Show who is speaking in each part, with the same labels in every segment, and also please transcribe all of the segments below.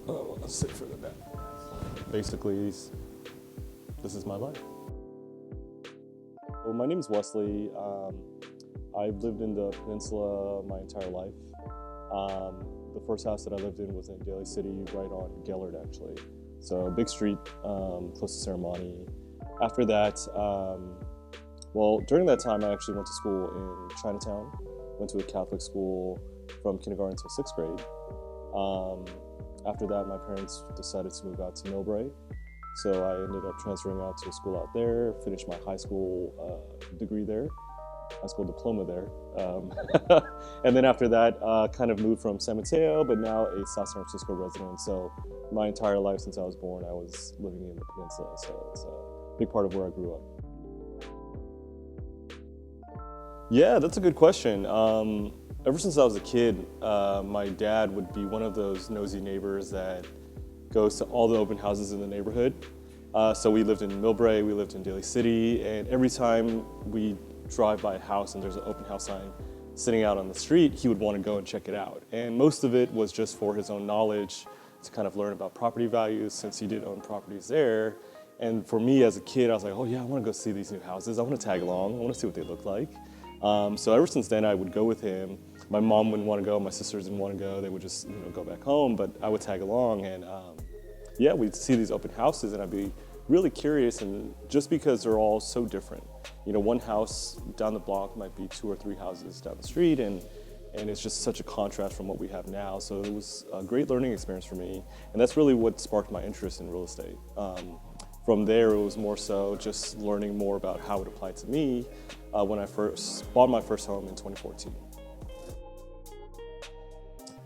Speaker 1: I'll sit further back. Basically, this is my life. Well, my name is Wesley. I've lived in the peninsula my entire life. The first house that I lived in was in Daly City, right on Gellert, actually. So big street, close to Ceremony. After that, well, during that time, I actually went to school in Chinatown. Went to a Catholic school from kindergarten to 6th grade. After that, my parents decided to move out to Millbrae. So I ended up transferring out to a school out there, finished my high school degree there, high school diploma there. And then after that, kind of moved from San Mateo, but now a South San Francisco resident. So my entire life since I was born, I was living in the peninsula. So it's a big part of where I grew up. Yeah, that's a good question. Ever since I was a kid, my dad would be one of those nosy neighbors that goes to all the open houses in the neighborhood. So we lived in Millbrae, we lived in Daly City, and every time we drive by a house and there's an open house sign sitting out on the street, he would want to go and check it out. And most of it was just for his own knowledge, to kind of learn about property values since he did own properties there. And for me as a kid, I was like, oh yeah, I want to go see these new houses. I want to tag along, I want to see what they look like. So ever since then, I would go with him. My mom wouldn't want to go, my sisters didn't want to go. They would just go back home, but I would tag along. And yeah, we'd see these open houses and I'd be really curious, and just because they're all so different. One house down the block might be 2 or 3 houses down the street, and it's just such a contrast from what we have now. So it was a great learning experience for me, and that's really what sparked my interest in real estate. From there, it was more so just learning more about how it applied to me when I first bought my first home in 2014.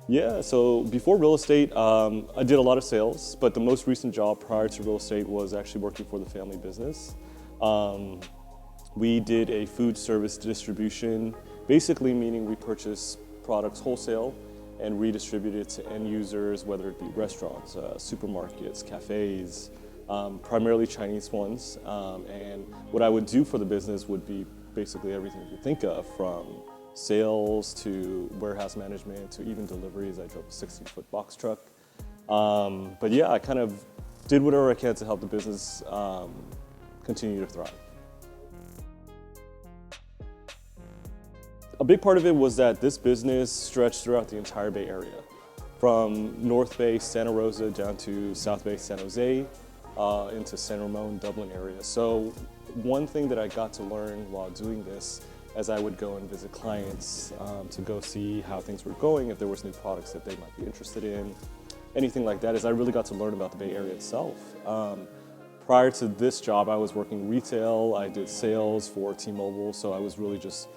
Speaker 1: Yeah, so before real estate, I did a lot of sales, but the most recent job prior to real estate was actually working for the family business. We did a food service distribution, basically meaning we purchase products wholesale and redistribute it to end users, whether it be restaurants, supermarkets, cafes, primarily Chinese ones. And what I would do for the business would be basically everything you could think of, from sales to warehouse management to even deliveries. I drove a 16-foot box truck. But yeah, I kind of did whatever I can to help the business continue to thrive. A big part of it was that this business stretched throughout the entire Bay Area, from North Bay, Santa Rosa, down to South Bay, San Jose, into San Ramon, Dublin area. So one thing that I got to learn while doing this, as I would go and visit clients to go see how things were going, if there was new products that they might be interested in, anything like that, is I really got to learn about the Bay Area itself. Prior to this job, I was working retail, I did sales for T-Mobile, so I was really just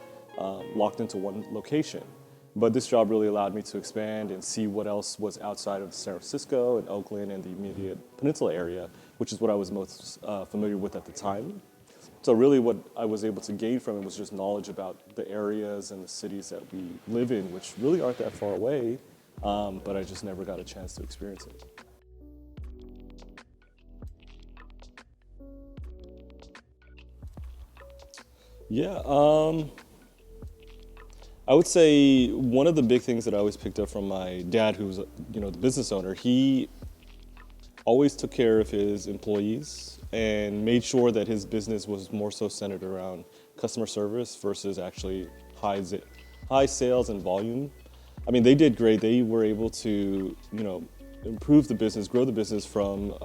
Speaker 1: locked into one location. But this job really allowed me to expand and see what else was outside of San Francisco and Oakland and the immediate peninsula area, which is what I was most familiar with at the time. So really what I was able to gain from it was just knowledge about the areas and the cities that we live in, which really aren't that far away, but I just never got a chance to experience it. Yeah, I would say one of the big things that I always picked up from my dad, who was the business owner, he always took care of his employees and made sure that his business was more so centered around customer service versus actually high sales and volume. I mean, they did great. They were able to, improve the business, grow the business from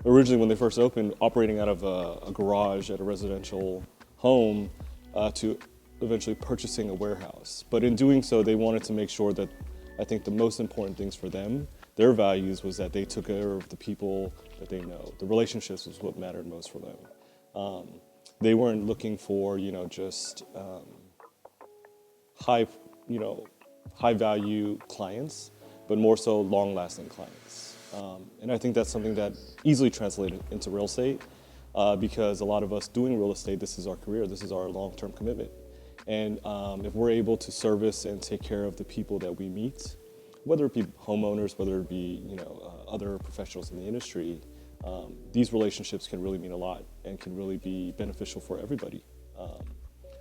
Speaker 1: originally when they first opened, operating out of a garage at a residential home to eventually purchasing a warehouse. But in doing so, they wanted to make sure that, I think the most important things for them, their values, was that they took care of the people that they know. The relationships was what mattered most for them. They weren't looking for, just high value clients, but more so long-lasting clients. And I think that's something that easily translated into real estate, because a lot of us doing real estate, this is our career, this is our long-term commitment. And if we're able to service and take care of the people that we meet, whether it be homeowners, whether it be other professionals in the industry, these relationships can really mean a lot and can really be beneficial for everybody.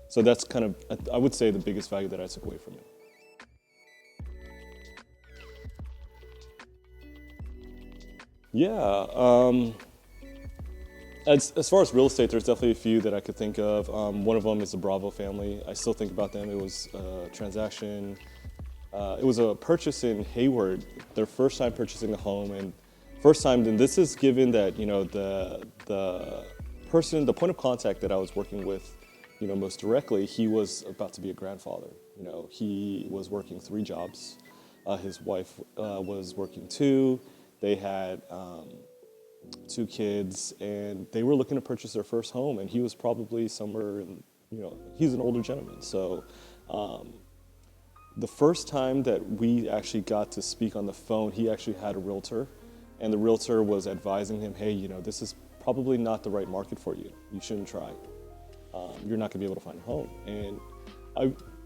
Speaker 1: So that's kind of, I would say, the biggest value that I took away from it. Yeah. As far as real estate, there's definitely a few that I could think of. One of them is the Bravo family. I still think about them. It was a transaction. It was a purchase in Hayward, their first time purchasing a home, and first time. Then this is given that the person, the point of contact that I was working with, most directly, he was about to be a grandfather. He was working 3 jobs. His wife was working 2. They had 2 kids, and they were looking to purchase their first home. And he was probably somewhere in, he's an older gentleman. So the first time that we actually got to speak on the phone, he actually had a realtor, and the realtor was advising him, hey, this is probably not the right market for you. You shouldn't try. You're not gonna be able to find a home. And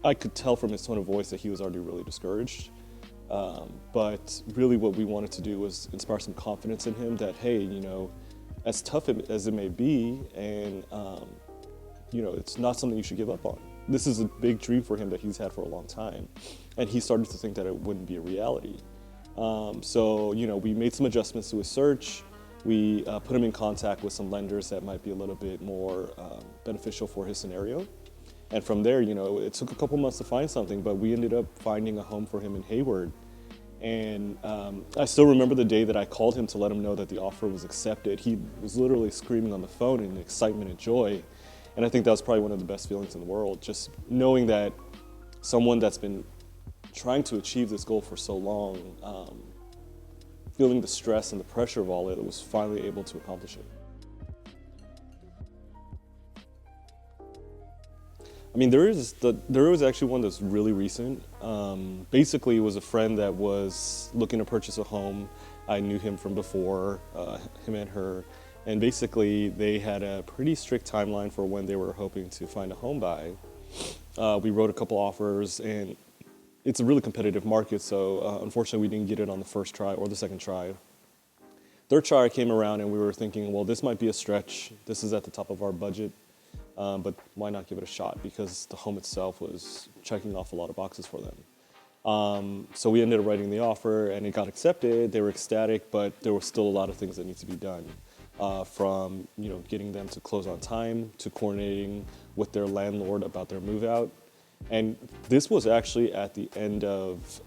Speaker 1: I could tell from his tone of voice that he was already really discouraged. But really what we wanted to do was inspire some confidence in him that, hey, as tough as it may be, and it's not something you should give up on. This is a big dream for him that he's had for a long time. And he started to think that it wouldn't be a reality. So we made some adjustments to his search. We put him in contact with some lenders that might be a little bit more beneficial for his scenario. And from there, it took a couple months to find something, but we ended up finding a home for him in Hayward. And I still remember the day that I called him to let him know that the offer was accepted. He was literally screaming on the phone in excitement and joy. And I think that was probably one of the best feelings in the world, just knowing that someone that's been trying to achieve this goal for so long, feeling the stress and the pressure of all it, was finally able to accomplish it. I mean, there was actually one that's really recent. Basically, it was a friend that was looking to purchase a home. I knew him from before, him and her, and basically they had a pretty strict timeline for when they were hoping to find a home by. We wrote a couple offers, and it's a really competitive market, so unfortunately we didn't get it on the first try or the second try. Third try came around, and we were thinking, well, this might be a stretch. This is at the top of our budget. But why not give it a shot? Because the home itself was checking off a lot of boxes for them. So we ended up writing the offer, and it got accepted. They were ecstatic, but there were still a lot of things that need to be done. From getting them to close on time, to coordinating with their landlord about their move out. And this was actually at the end of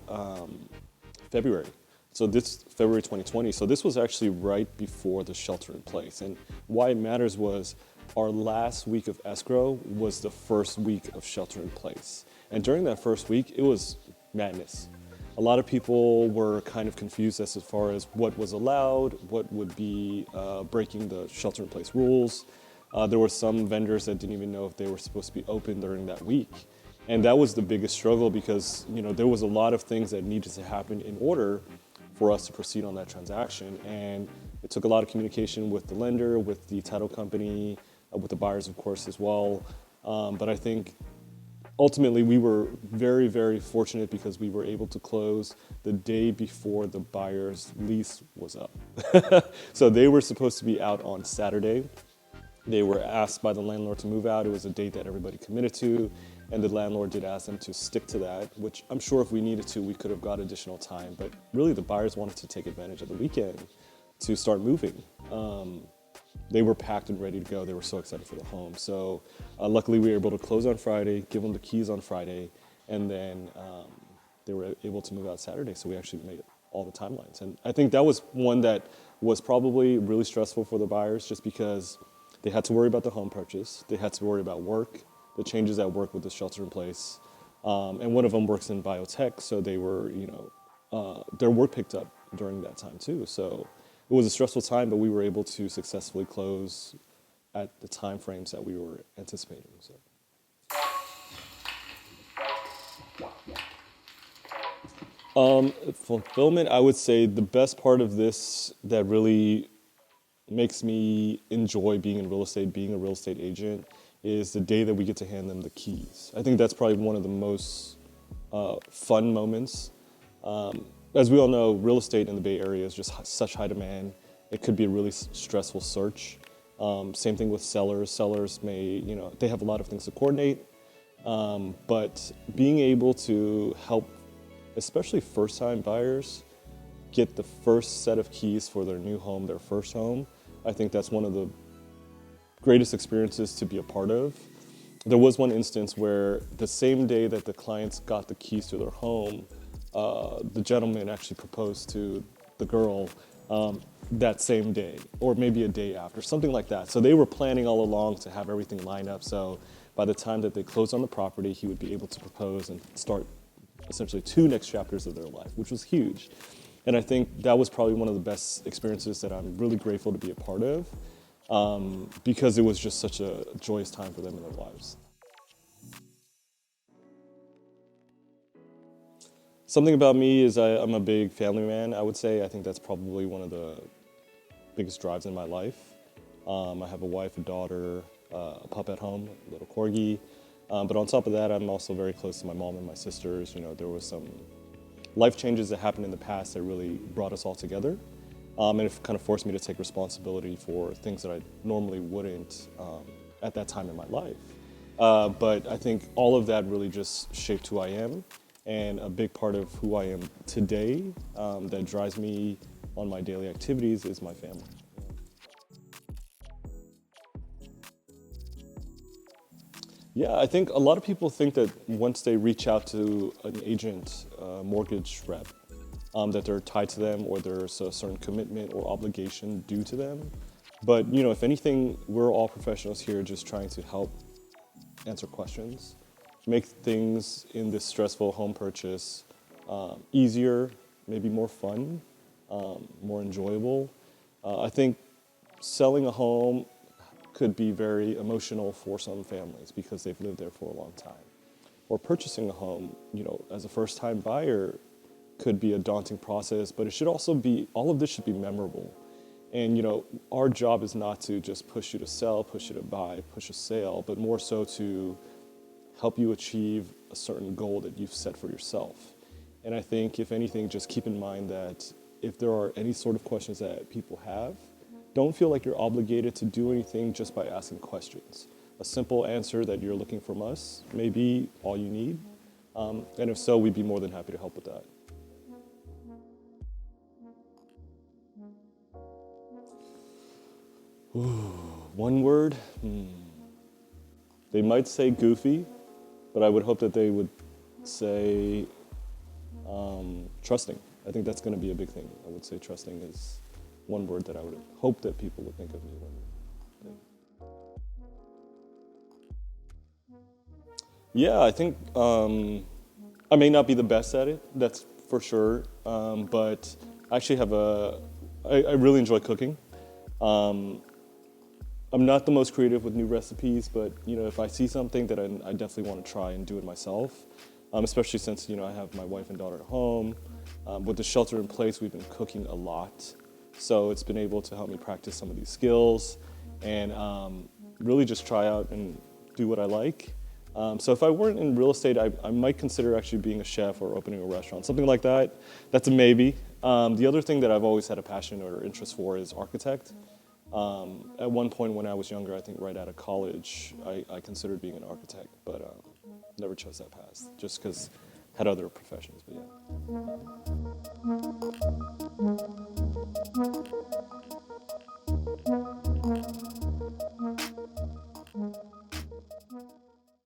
Speaker 1: February. So this February 2020. So this was actually right before the shelter in place. And why it matters was our last week of escrow was the first week of shelter in place. And during that first week, it was madness. A lot of people were kind of confused as far as what was allowed, what would be breaking the shelter in place rules. There were some vendors that didn't even know if they were supposed to be open during that week. And that was the biggest struggle because there was a lot of things that needed to happen in order for us to proceed on that transaction. And it took a lot of communication with the lender, with the title company, with the buyers, of course, as well. But I think ultimately we were very, very fortunate because we were able to close the day before the buyer's lease was up. So they were supposed to be out on Saturday. They were asked by the landlord to move out. It was a date that everybody committed to, and the landlord did ask them to stick to that, which I'm sure if we needed to, we could have got additional time. But really, the buyers wanted to take advantage of the weekend to start moving. They were packed and ready to go. They were so excited for the home. So luckily, we were able to close on Friday, give them the keys on Friday, and then they were able to move out Saturday. So we actually made all the timelines. And I think that was one that was probably really stressful for the buyers just because they had to worry about the home purchase. They had to worry about work, the changes at work with the shelter in place. And one of them works in biotech, so they were, their work picked up during that time too. So it was a stressful time, but we were able to successfully close at the time frames that we were anticipating. So. Fulfillment, I would say the best part of this that really makes me enjoy being in real estate, being a real estate agent, is the day that we get to hand them the keys. I think that's probably one of the most fun moments. As we all know, real estate in the Bay Area is just such high demand. It could be a really stressful search. Same thing with sellers. Sellers may, they have a lot of things to coordinate, but being able to help, especially first-time buyers, get the first set of keys for their new home, their first home, I think that's one of the greatest experiences to be a part of. There was one instance where the same day that the clients got the keys to their home, the gentleman actually proposed to the girl that same day, or maybe a day after, something like that. So they were planning all along to have everything lined up. So by the time that they closed on the property, he would be able to propose and start essentially 2 next chapters of their life, which was huge. And I think that was probably one of the best experiences that I'm really grateful to be a part of, because it was just such a joyous time for them in their lives. Something about me is I'm a big family man, I would say. I think that's probably one of the biggest drives in my life. I have a wife, a daughter, a pup at home, a little corgi. But on top of that, I'm also very close to my mom and my sisters. You know, there was some life changes that happened in the past that really brought us all together. And it kind of forced me to take responsibility for things that I normally wouldn't at that time in my life. But I think all of that really just shaped who I am. And a big part of who I am today that drives me on my daily activities is my family. Yeah, I think a lot of people think that once they reach out to an agent, mortgage rep, that they're tied to them or there's a certain commitment or obligation due to them. But you know, if anything, we're all professionals here just trying to help answer questions, make things in this stressful home purchase easier, maybe more fun, more enjoyable. I think selling a home could be very emotional for some families because they've lived there for a long time. Or purchasing a home, you know, as a first-time buyer could be a daunting process, but it should also be, all of this should be memorable. And you know, our job is not to just push you to sell, push you to buy, push a sale, but more so to help you achieve a certain goal that you've set for yourself. And I think, if anything, just keep in mind that if there are any sort of questions that people have, don't feel like you're obligated to do anything just by asking questions. A simple answer that you're looking from us may be all you need. And if so, we'd be more than happy to help with that. Ooh, one word? They might say goofy, but I would hope that they would say trusting. I think that's going to be a big thing. I would say trusting is one word that I would hope that people would think of me when. Yeah, I think I may not be the best at it, that's for sure, but I actually have I really enjoy cooking. I'm not the most creative with new recipes, but you know, if I see something that I definitely want to try and do it myself, especially since you know I have my wife and daughter at home. With the shelter in place, we've been cooking a lot, so it's been able to help me practice some of these skills and really just try out and do what I like. So if I weren't in real estate, I might consider actually being a chef or opening a restaurant, something like that. That's a maybe. The other thing that I've always had a passion or interest for is architect. At one point when I was younger, I think right out of college, I considered being an architect, but never chose that path, just because I had other professions, but yeah.